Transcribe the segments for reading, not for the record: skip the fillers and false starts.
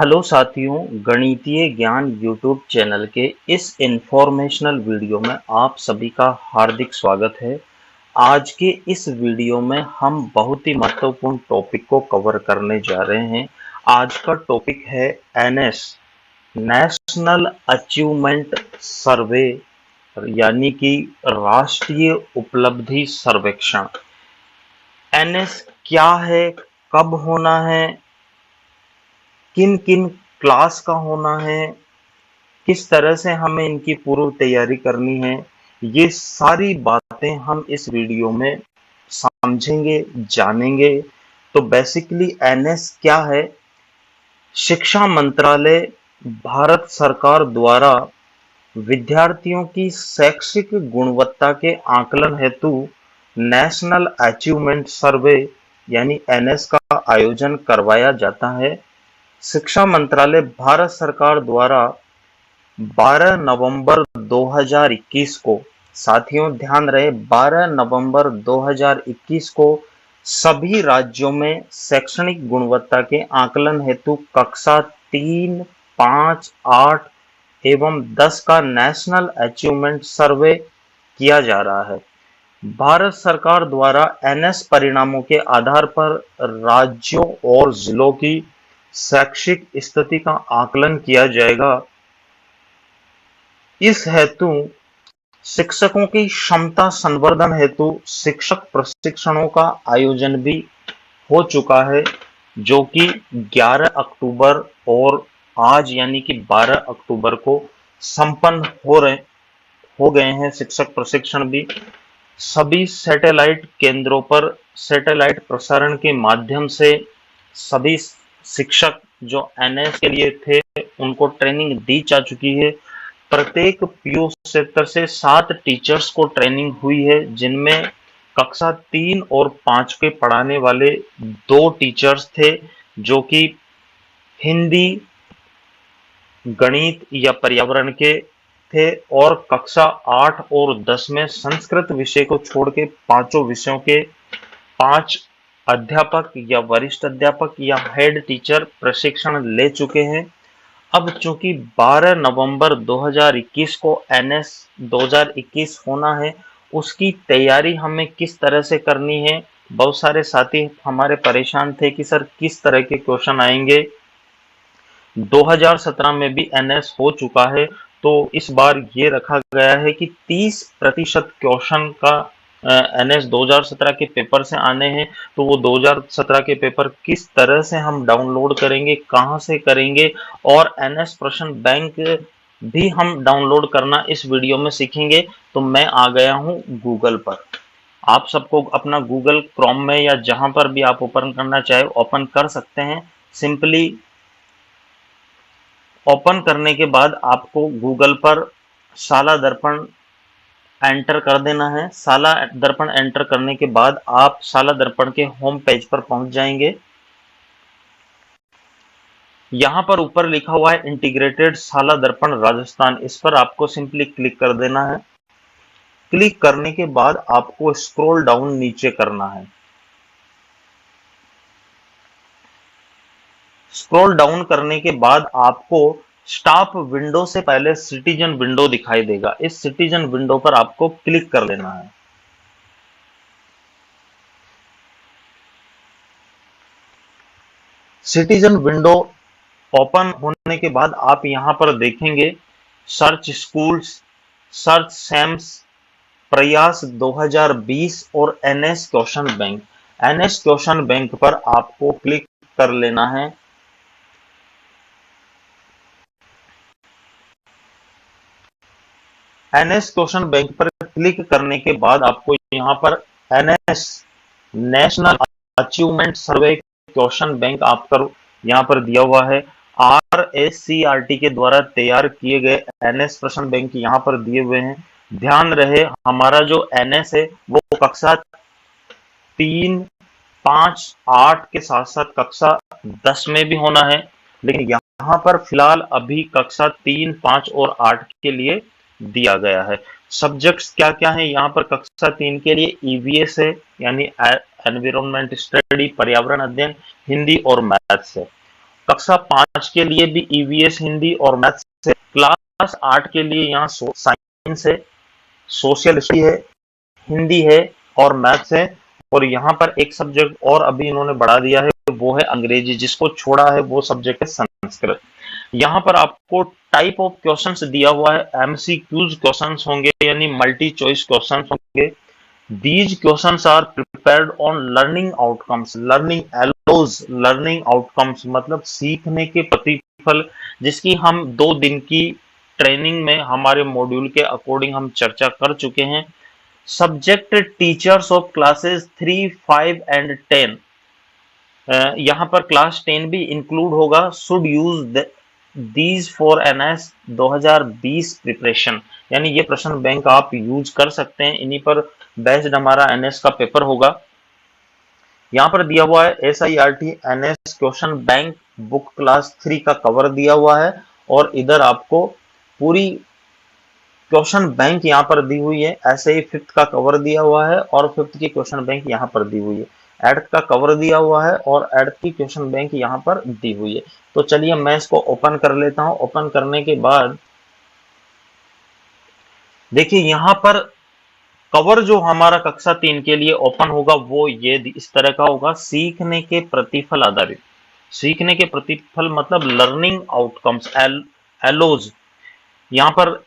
Hello साथियों, गणितीय ज्ञान यूट्यूब चैनल के इस इंफॉर्मेशनल वीडियो में आप सभी का हार्दिक स्वागत है। आज के इस वीडियो में हम बहुत ही महत्वपूर्ण टॉपिक को कवर करने जा रहे हैं। आज का टॉपिक है एनएस नेशनल अचीवमेंट सर्वे, यानी कि राष्ट्रीय उपलब्धि सर्वेक्षण। एनएस क्या है, कब होना है, किन किन क्लास का होना है, किस तरह से हमें इनकी पूर्व तैयारी करनी है, ये सारी बातें हम इस वीडियो में समझेंगे, जानेंगे। तो बेसिकली एनएस क्या है? शिक्षा मंत्रालय, भारत सरकार द्वारा विद्यार्थियों की शैक्षिक गुणवत्ता के आकलन हेतु नेशनल अचीवमेंट सर्वे यानी एनएस का आयोजन करवाया जाता है। शिक्षा मंत्रालय भारत सरकार द्वारा 12 नवंबर 2021 को, साथियों ध्यान रहे, 12 नवंबर 2021 को सभी राज्यों में शैक्षणिक गुणवत्ता के आकलन हेतु कक्षा 3, 5, 8 एवं 10 का नेशनल अचीवमेंट सर्वे किया जा रहा है। भारत सरकार द्वारा एनएस परिणामों के आधार पर राज्यों और जिलों की शैक्षिक स्थिति का आकलन किया जाएगा। इस हेतु शिक्षकों की क्षमता संवर्धन हेतु शिक्षक प्रशिक्षणों का आयोजन भी हो चुका है, जो कि 11 अक्टूबर और आज यानी कि 12 अक्टूबर को संपन्न हो गए हैं। शिक्षक प्रशिक्षण भी सभी सैटेलाइट केंद्रों पर सैटेलाइट प्रसारण के माध्यम से सभी शिक्षक जो एनएस के लिए थे उनको ट्रेनिंग दी जा चुकी है। प्रत्येक पीओ सेक्टर से 7 टीचर्स को ट्रेनिंग हुई है, जिनमें कक्षा 3 और 5 के पढ़ाने वाले 2 टीचर्स थे जो कि हिंदी, गणित या पर्यावरण के थे, और कक्षा 8 और 10 में संस्कृत विषय को छोड़ के पांचों विषयों के 5 अध्यापक या वरिष्ठ अध्यापक या हेड टीचर प्रशिक्षण ले चुके हैं। अब चूंकि 12 नवंबर 2021 को एनएस 2021 होना है, उसकी तैयारी हमें किस तरह से करनी है। बहुत सारे साथी हमारे परेशान थे कि सर किस तरह के क्वेश्चन आएंगे। 2017 में भी एनएस हो चुका है, तो इस बार ये रखा गया है कि 30% क्वेश्चन का एनएस 2017 के पेपर से आने हैं। तो वो 2017 के पेपर किस तरह से हम डाउनलोड करेंगे, कहां से करेंगे, और एनएस प्रश्न बैंक भी हम डाउनलोड करना इस वीडियो में सीखेंगे। तो मैं आ गया हूं गूगल पर। आप सबको अपना गूगल क्रोम में या जहां पर भी आप ओपन करना चाहे ओपन कर सकते हैं। सिंपली ओपन करने के बाद आपको गूगल पर शाला दर्पण एंटर कर देना है। शाला दर्पण एंटर करने के बाद आप शाला दर्पण के होम पेज पर पहुंच जाएंगे। यहां पर ऊपर लिखा हुआ है इंटीग्रेटेड शाला दर्पण राजस्थान, इस पर आपको सिंपली क्लिक कर देना है। क्लिक करने के बाद आपको स्क्रॉल डाउन नीचे करना है। स्क्रॉल डाउन करने के बाद आपको स्टाफ विंडो से पहले सिटीजन विंडो दिखाई देगा। इस सिटीजन विंडो पर आपको क्लिक कर लेना है। सिटीजन विंडो ओपन होने के बाद आप यहां पर देखेंगे सर्च स्कूल्स, सर्च सैम्स, प्रयास 2020 और NS question bank. NS question bank पर आपको क्लिक कर लेना है। एनएस क्वेश्चन बैंक पर क्लिक करने के बाद आपको यहां पर एनएस नेशनल अचीवमेंट सर्वे क्वेश्चन बैंक आपका यहां पर दिया हुआ है। RSCRT के द्वारा तैयार किए गए एनएस प्रश्न बैंक यहां पर दिए हुए हैं। ध्यान रहे हमारा जो एनएस है वो कक्षा 3, 5, 8 के साथ साथ कक्षा 10 में भी होना है, लेकिन यहां पर फिलहाल अभी कक्षा 3, 5 और 8 के लिए दिया गया है। सब्जेक्ट्स क्या क्या है यहाँ पर? कक्षा 3 के लिए ईवीएस है, यानी एनवायरमेंट स्टडी, पर्यावरण अध्ययन, हिंदी और मैथ्स है। कक्षा 5 के लिए भी ईवीएस हिंदी और मैथ्स है। क्लास 8 के लिए यहाँ साइंस है, सोशल स्टडी है, हिंदी है और मैथ्स है। और यहाँ पर एक सब्जेक्ट और अभी इन्होंने बढ़ा दिया है, वो है अंग्रेजी, जिसको छोड़ा है वो सब्जेक्ट है संस्कृत। यहाँ पर आपको टाइप ऑफ क्वेश्चंस दिया हुआ है, एमसीक्यूज क्वेश्चंस होंगे यानी मल्टी चॉइस क्वेश्चंस होंगे। These questions are prepared on learning outcomes. Learning allows learning outcomes मतलब सीखने के प्रतिफल, जिसकी हम 2 दिन की ट्रेनिंग में हमारे मॉड्यूल के अकॉर्डिंग हम चर्चा कर चुके हैं। Subject teachers of classes 3, 5 and 10, यहाँ पर क्लास 10 भी इंक्लूड होगा। Should use these for NS 2020 preparation, यानी ये प्रश्न बैंक आप यूज कर सकते हैं, इन्हीं पर बेस्ड हमारा एनएस का पेपर होगा। यहाँ पर दिया हुआ है SIRT NS question bank book class 3 का कवर दिया हुआ है, और इधर आपको पूरी क्वेश्चन बैंक यहाँ पर दी हुई है। ऐसे ही 5th का कवर दिया हुआ है और 5th की क्वेश्चन बैंक यहाँ पर दी हुई है। 8th का कवर दिया हुआ है और 8th की क्वेश्चन बैंक यहाँ पर दी हुई है। तो चलिए मैं इसको ओपन कर लेता हूं। ओपन करने के बाद देखिए यहाँ पर कवर जो हमारा कक्षा 3 के लिए ओपन होगा वो ये इस तरह का होगा, सीखने के प्रतिफल आधारित। सीखने के प्रतिफल मतलब लर्निंग आउटकम्स एलोज। यहाँ पर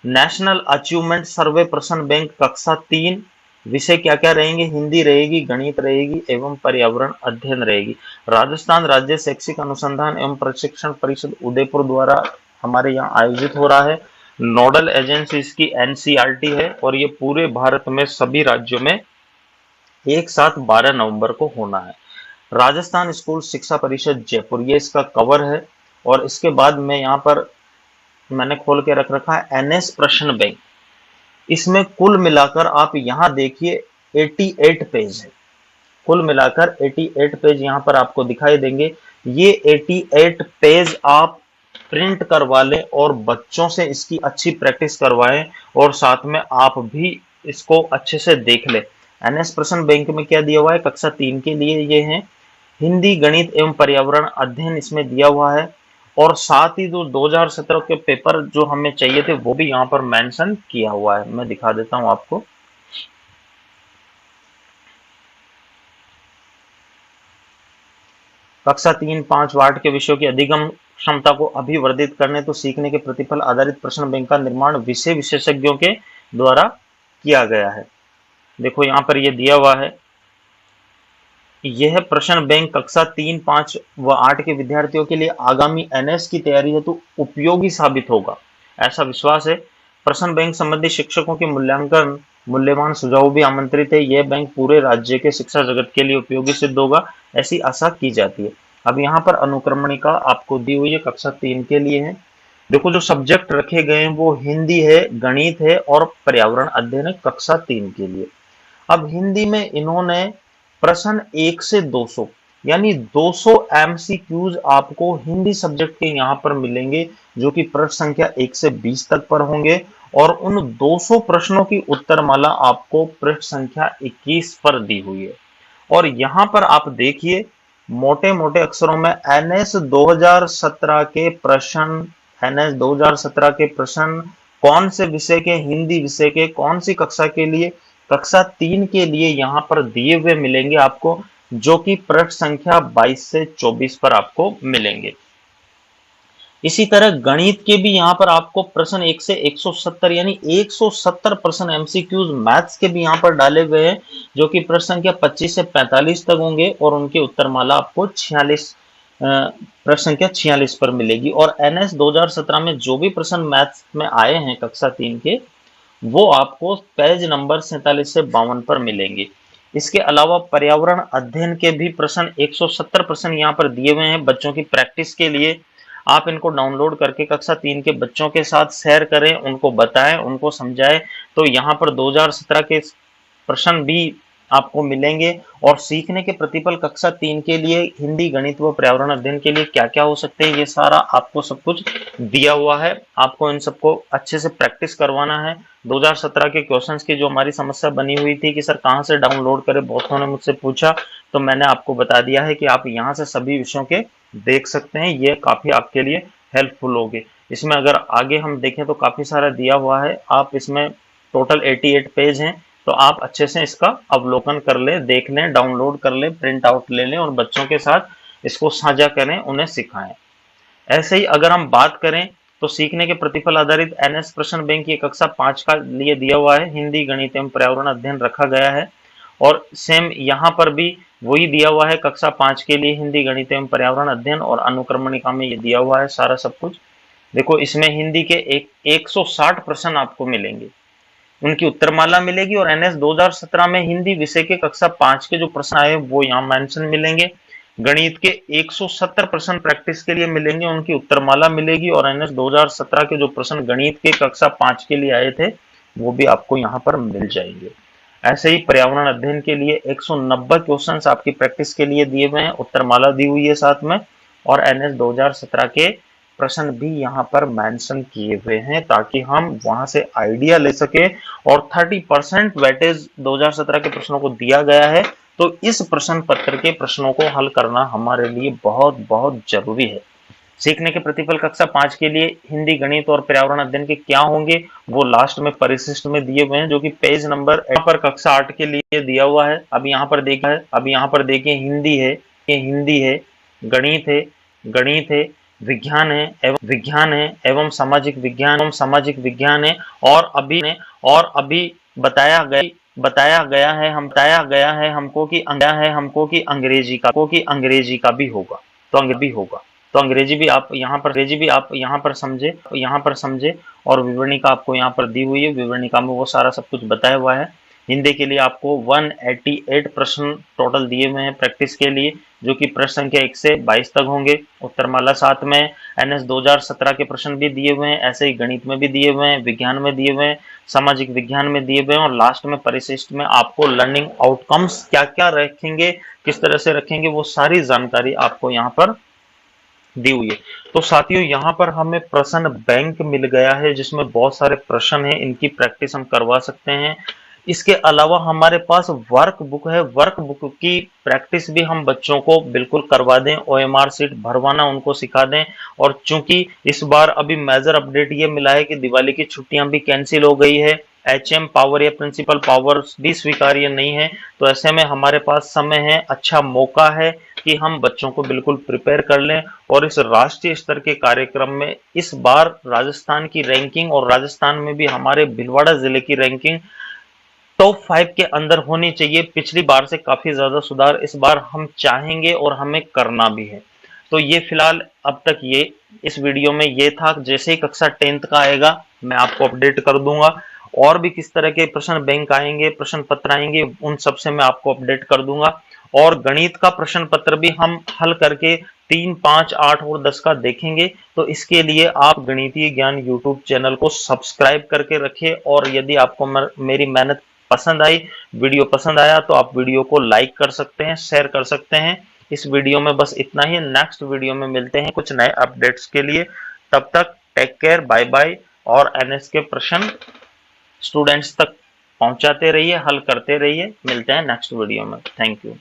नेशनल अचीवमेंट सर्वे प्रश्न बैंक कक्षा 3, विषय क्या क्या रहेंगे, हिंदी रहेगी, गणित रहेगी एवं पर्यावरण अध्ययन रहेगी। राजस्थान राज्य शैक्षिक अनुसंधान एवं प्रशिक्षण परिषद उदयपुर द्वारा हमारे यहाँ आयोजित हो रहा है। नोडल एजेंसी इसकी एनसीईआरटी है और ये पूरे भारत में सभी राज्यों में एक साथ 12 नवंबर को होना है। राजस्थान स्कूल शिक्षा परिषद जयपुर, ये इसका कवर है। और इसके बाद में यहाँ पर मैंने खोल के रख रखा है एनएस प्रश्न बैंक। इसमें कुल मिलाकर आप यहाँ देखिए 88 पेज है, कुल मिलाकर 88 पेज यहाँ पर आपको दिखाई देंगे। ये 88 पेज आप प्रिंट करवा लें और बच्चों से इसकी अच्छी प्रैक्टिस करवाएं और साथ में आप भी इसको अच्छे से देख लें। एनएस प्रश्न बैंक में क्या दिया हुआ है कक्षा 3 के लिए, ये है हिंदी, गणित एवं पर्यावरण अध्ययन इसमें दिया हुआ है। और साथ ही जो 2017 के पेपर जो हमें चाहिए थे वो भी यहाँ पर मेंशन किया हुआ है। मैं दिखा देता हूं आपको। कक्षा 3, 5 वार्ड के विषयों की अधिगम क्षमता को अभिवर्धित करने तो सीखने के प्रतिफल आधारित प्रश्न बैंक का निर्माण विषय विशेषज्ञों के द्वारा किया गया है। देखो यहाँ पर ये दिया हुआ है, यह प्रश्न बैंक कक्षा 3, 5 व 8 के विद्यार्थियों के लिए आगामी एनएस की तैयारी हेतु तो उपयोगी साबित होगा, ऐसा विश्वास है। प्रश्न बैंक संबंधी शिक्षकों के मूल्यवान सुझाव भी आमंत्रित है। यह बैंक पूरे राज्य के शिक्षा जगत के लिए उपयोगी सिद्ध होगा, ऐसी आशा की जाती है। अब यहाँ पर अनुक्रमणिका आपको दी हुई है, कक्षा 3 के लिए है। देखो जो सब्जेक्ट रखे गए हैं वो हिंदी है, गणित है और पर्यावरण अध्ययन है कक्षा 3 के लिए। अब हिंदी में इन्होंने प्रश्न 1 से 200 यानी 200 एमसीक्यूज आपको हिंदी सब्जेक्ट के यहाँ पर मिलेंगे, जो कि प्रश्न संख्या 1 से 20 तक पर होंगे। और उन 200 प्रश्नों की उत्तरमाला आपको पृष्ठ संख्या 21 पर दी हुई है। और यहाँ पर आप देखिए मोटे मोटे अक्षरों में एनएस 2017 के प्रश्न, एनएस 2017 के प्रश्न कौन से विषय के, हिंदी विषय के, कौन सी कक्षा के लिए, कक्षा 3 के लिए यहाँ पर दिए हुए मिलेंगे आपको, जो कि पृष्ठ संख्या 22 से 24 पर आपको मिलेंगे। इसी तरह गणित के भी यहाँ पर आपको प्रश्न 1 से 170 यानी 170 प्रश्न एमसीक्यूज मैथ्स के भी यहाँ पर डाले हुए हैं, जो कि प्रश्न संख्या 25 से 45 तक होंगे और उनकी उत्तरमाला आपको 46 प्रश्न संख्या 46 पर मिलेगी। और एनएस 2017 में जो भी प्रश्न मैथ्स में आए हैं कक्षा 3 के, वो आपको पेज नंबर 47 से 52 पर मिलेंगे। इसके अलावा पर्यावरण अध्ययन के भी प्रश्न 170 प्रश्न यहाँ पर दिए हुए हैं बच्चों की प्रैक्टिस के लिए। आप इनको डाउनलोड करके कक्षा 3 के बच्चों के साथ शेयर करें, उनको बताएं, उनको समझाएं। तो यहाँ पर 2017 के प्रश्न भी आपको मिलेंगे। और सीखने के प्रतिफल कक्षा 3 के लिए हिंदी, गणित व पर्यावरण अध्ययन के लिए क्या क्या हो सकते हैं, ये सारा आपको सब कुछ दिया हुआ है। आपको इन सबको अच्छे से प्रैक्टिस करवाना है। 2017 के क्वेश्चंस की जो हमारी समस्या बनी हुई थी कि सर कहाँ से डाउनलोड करें, बहुतों ने मुझसे पूछा, तो मैंने आपको बता दिया है कि आप यहाँ से सभी विषयों के देख सकते हैं, ये काफी आपके लिए हेल्पफुल होगी। इसमें अगर आगे हम देखें तो काफी सारा दिया हुआ है, आप इसमें टोटल 88 पेज हैं, तो आप अच्छे से इसका अवलोकन कर लें, देख लें, डाउनलोड कर लें, प्रिंट आउट ले लें और बच्चों के साथ इसको साझा करें, उन्हें सिखाएं। ऐसे ही अगर हम बात करें तो सीखने के प्रतिफल आधारित एनएस प्रश्न बैंक ये कक्षा 5 का लिए दिया हुआ है, हिंदी, गणित एवं पर्यावरण अध्ययन रखा गया है। और सेम यहाँ पर भी वही दिया हुआ है, कक्षा 5 के लिए हिंदी, गणित एवं पर्यावरण अध्ययन और अनुक्रमणिका में ये दिया हुआ है सारा सब कुछ। देखो इसमें हिंदी के 160 प्रश्न आपको मिलेंगे, उनकी उत्तरमाला मिलेगी, और एनएस 2017 में हिंदी विषय के कक्षा 5 के जो प्रश्न आए वो यहाँ मेंशन मिलेंगे। गणित के 170 प्रश्न प्रैक्टिस के लिए मिलेंगे, उनकी उत्तरमाला मिलेगी, और एनएस 2017 के जो प्रश्न गणित के कक्षा 5 के लिए आए थे वो भी आपको यहाँ पर मिल जाएंगे। ऐसे ही पर्यावरण अध्ययन के लिए 190 क्वेश्चंस आपकी प्रैक्टिस के लिए दिए हुए हैं, उत्तरमाला दी हुई है साथ में, और एनएस 2017 के प्रश्न भी यहाँ पर मेंशन किए हुए हैं ताकि हम वहां से आइडिया ले सके। और 30% वेटेज 2017 के प्रश्नों को दिया गया है, तो इस प्रश्न पत्र के प्रश्नों को हल करना हमारे लिए बहुत बहुत जरूरी है। सीखने के प्रतिफल कक्षा 5 के लिए हिंदी, गणित और पर्यावरण अध्ययन के क्या होंगे वो लास्ट में परिशिष्ट में दिए हुए हैं, जो कि पेज नंबर पर कक्षा 8 के लिए दिया हुआ है। अब यहाँ पर देखिए हिंदी है, ये हिंदी है, गणित है, विज्ञान है एवं सामाजिक विज्ञान है। और अभी बताया गया है हमको कि अंग्रेजी का भी होगा, तो अंग्रेजी भी आप यहाँ पर समझे। और विवरणिका आपको यहाँ पर दी हुई है, विवरणिका में वो सारा सब कुछ बताया हुआ है। हिंदी के लिए आपको 188 प्रश्न टोटल दिए हुए हैं प्रैक्टिस के लिए, जो कि प्रश्न संख्या 1 से 22 तक होंगे। उत्तरमाला साथ में एनएस 2017 के प्रश्न भी दिए हुए हैं, ऐसे ही गणित में भी दिए हुए हैं, विज्ञान में दिए हुए हैं, सामाजिक विज्ञान में दिए हुए हैं, और लास्ट में परिशिष्ट में आपको लर्निंग आउटकम्स क्या क्या रखेंगे, किस तरह से रखेंगे, वो सारी जानकारी आपको यहाँ पर दी हुई है। तो साथियों यहाँ पर हमें प्रश्न बैंक मिल गया है जिसमें बहुत सारे प्रश्न हैं, इनकी प्रैक्टिस हम करवा सकते हैं। इसके अलावा हमारे पास वर्क बुक है, वर्क बुक की प्रैक्टिस भी हम बच्चों को बिल्कुल करवा दें, ओएमआर सीट भरवाना उनको सिखा दें। और चूंकि इस बार अभी मेजर अपडेट ये मिला है कि दिवाली की छुट्टियां भी कैंसिल हो गई है, एचएम पावर या प्रिंसिपल पावर भी स्वीकार्य नहीं है, तो ऐसे में हमारे पास समय है, अच्छा मौका है कि हम बच्चों को बिल्कुल प्रिपेयर कर लें। और इस राष्ट्रीय स्तर के कार्यक्रम में इस बार राजस्थान की रैंकिंग, और राजस्थान में भी हमारे भीलवाड़ा जिले की रैंकिंग टॉप 5 के अंदर होनी चाहिए। पिछली बार से काफी ज्यादा सुधार इस बार हम चाहेंगे और हमें करना भी है। तो ये फिलहाल अब तक ये इस वीडियो में ये था। जैसे ही कक्षा 10th का आएगा मैं आपको अपडेट कर दूंगा, और भी किस तरह के प्रश्न बैंक आएंगे, प्रश्न पत्र आएंगे, उन सब से मैं आपको अपडेट कर दूंगा। और गणित का प्रश्न पत्र भी हम हल करके 3, 5, 8 और 10 का देखेंगे। तो इसके लिए आप गणितीय ज्ञान यूट्यूब चैनल को सब्सक्राइब करके रखिए, और यदि आपको मेरी मेहनत पसंद आई, वीडियो पसंद आया, तो आप वीडियो को लाइक कर सकते हैं, शेयर कर सकते हैं। इस वीडियो में बस इतना ही, नेक्स्ट वीडियो में मिलते हैं कुछ नए अपडेट्स के लिए। तब तक टेक केयर, बाय बाय, और एनएस के प्रश्न स्टूडेंट्स तक पहुंचाते रहिए, हल करते रहिए। मिलते हैं नेक्स्ट वीडियो में। Thank you.